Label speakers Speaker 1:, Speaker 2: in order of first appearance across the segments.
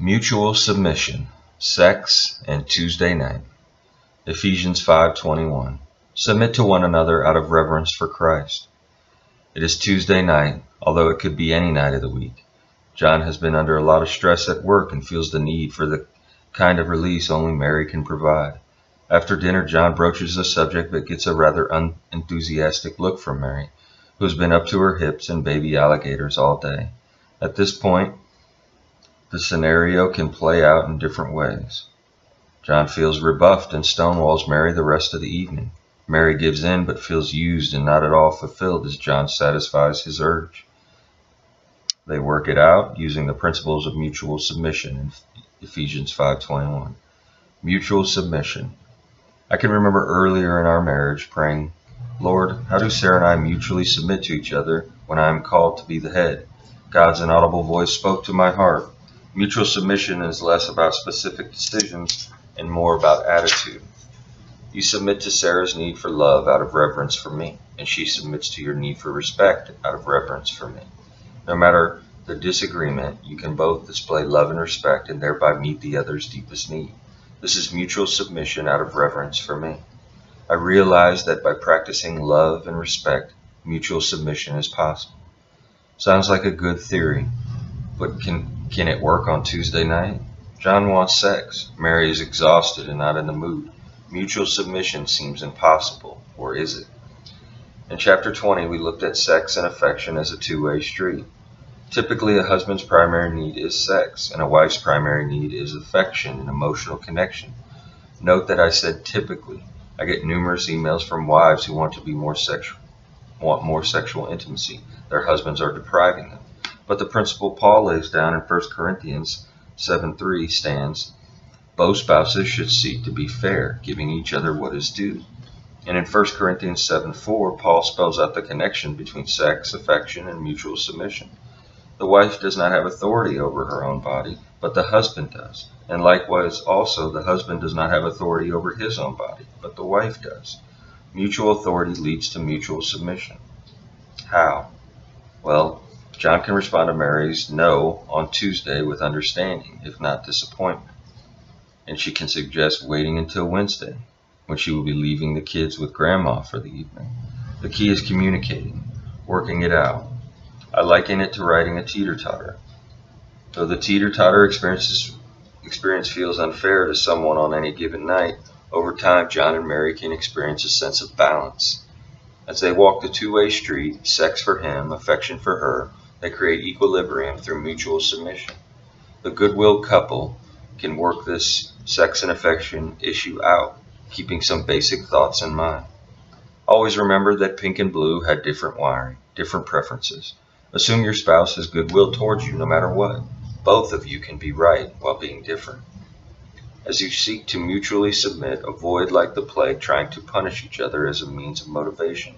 Speaker 1: Mutual submission, sex, and Tuesday night. Ephesians 5:21. Submit to one another out of reverence for Christ. It is Tuesday night, although it could be any night of the week. John has been under a lot of stress at work and feels the need for the kind of release only Mary can provide. After dinner, John broaches the subject but gets a rather unenthusiastic look from Mary, who has been up to her hips in baby alligators all day. At this point, the scenario can play out in different ways. John feels rebuffed and stonewalls Mary the rest of the evening. Mary gives in but feels used and not at all fulfilled as John satisfies his urge. They work it out using the principles of mutual submission in Ephesians 5:21. Mutual submission. I can remember earlier in our marriage praying, "Lord, how do Sarah and I mutually submit to each other when I am called to be the head?" God's inaudible voice spoke to my heart. Mutual submission is less about specific decisions and more about attitude. You submit to Sarah's need for love out of reverence for me, and she submits to your need for respect out of reverence for me. No matter the disagreement, you can both display love and respect and thereby meet the other's deepest need. This is mutual submission out of reverence for me. I realize that by practicing love and respect, mutual submission is possible. Sounds like a good theory, but can it work on Tuesday night? John wants sex. Mary is exhausted and not in the mood. Mutual submission seems impossible, or is it? In chapter 20, we looked at sex and affection as a two-way street. Typically, a husband's primary need is sex, and a wife's primary need is affection and emotional connection. Note that I said typically. I get numerous emails from wives who want more sexual intimacy. Their husbands are depriving them. But the principle Paul lays down in 1 Corinthians 7:3 stands, both spouses should seek to be fair, giving each other what is due. And in 1 Corinthians 7:4, Paul spells out the connection between sex, affection, and mutual submission. The wife does not have authority over her own body, but the husband does. And likewise also, the husband does not have authority over his own body, but the wife does. Mutual authority leads to mutual submission. How? Well, John can respond to Mary's no on Tuesday with understanding, if not disappointment. And she can suggest waiting until Wednesday, when she will be leaving the kids with Grandma for the evening. The key is communicating, working it out. I liken it to riding a teeter-totter. Though the teeter-totter experience feels unfair to someone on any given night, over time John and Mary can experience a sense of balance. As they walk the two-way street, sex for him, affection for her, they create equilibrium through mutual submission. The goodwill couple can work this sex and affection issue out, keeping some basic thoughts in mind. Always remember that pink and blue had different wiring, different preferences. Assume your spouse has goodwill towards you no matter what. Both of you can be right while being different. As you seek to mutually submit, avoid like the plague trying to punish each other as a means of motivation.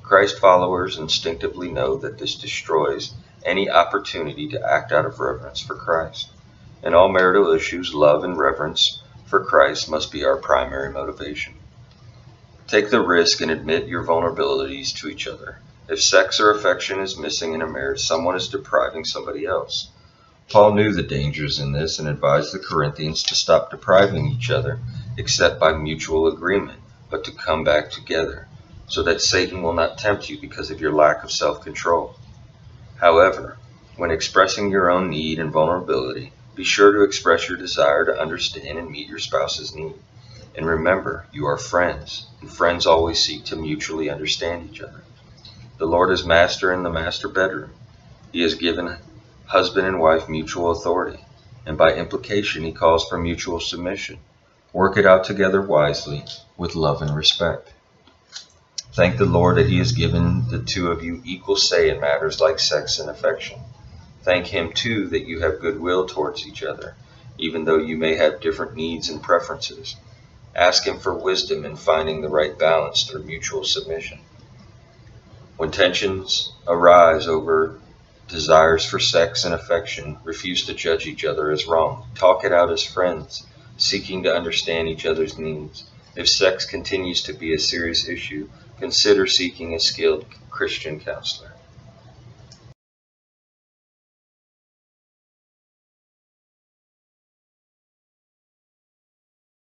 Speaker 1: Christ followers instinctively know that this destroys any opportunity to act out of reverence for Christ. In all marital issues, love and reverence for Christ must be our primary motivation. Take the risk and admit your vulnerabilities to each other. If sex or affection is missing in a marriage, someone is depriving somebody else. Paul knew the dangers in this and advised the Corinthians to stop depriving each other except by mutual agreement, but to come back together, so that Satan will not tempt you because of your lack of self-control. However, when expressing your own need and vulnerability, be sure to express your desire to understand and meet your spouse's need. And remember, you are friends, and friends always seek to mutually understand each other. The Lord is master in the master bedroom. He has given husband and wife mutual authority, and by implication he calls for mutual submission. Work it out together wisely with love and respect. Thank the Lord that he has given the two of you equal say in matters like sex and affection. Thank him too that you have goodwill towards each other, even though you may have different needs and preferences. Ask him for wisdom in finding the right balance through mutual submission. When tensions arise over desires for sex and affection, refuse to judge each other as wrong. Talk it out as friends, seeking to understand each other's needs. If sex continues to be a serious issue, consider seeking a skilled Christian counselor.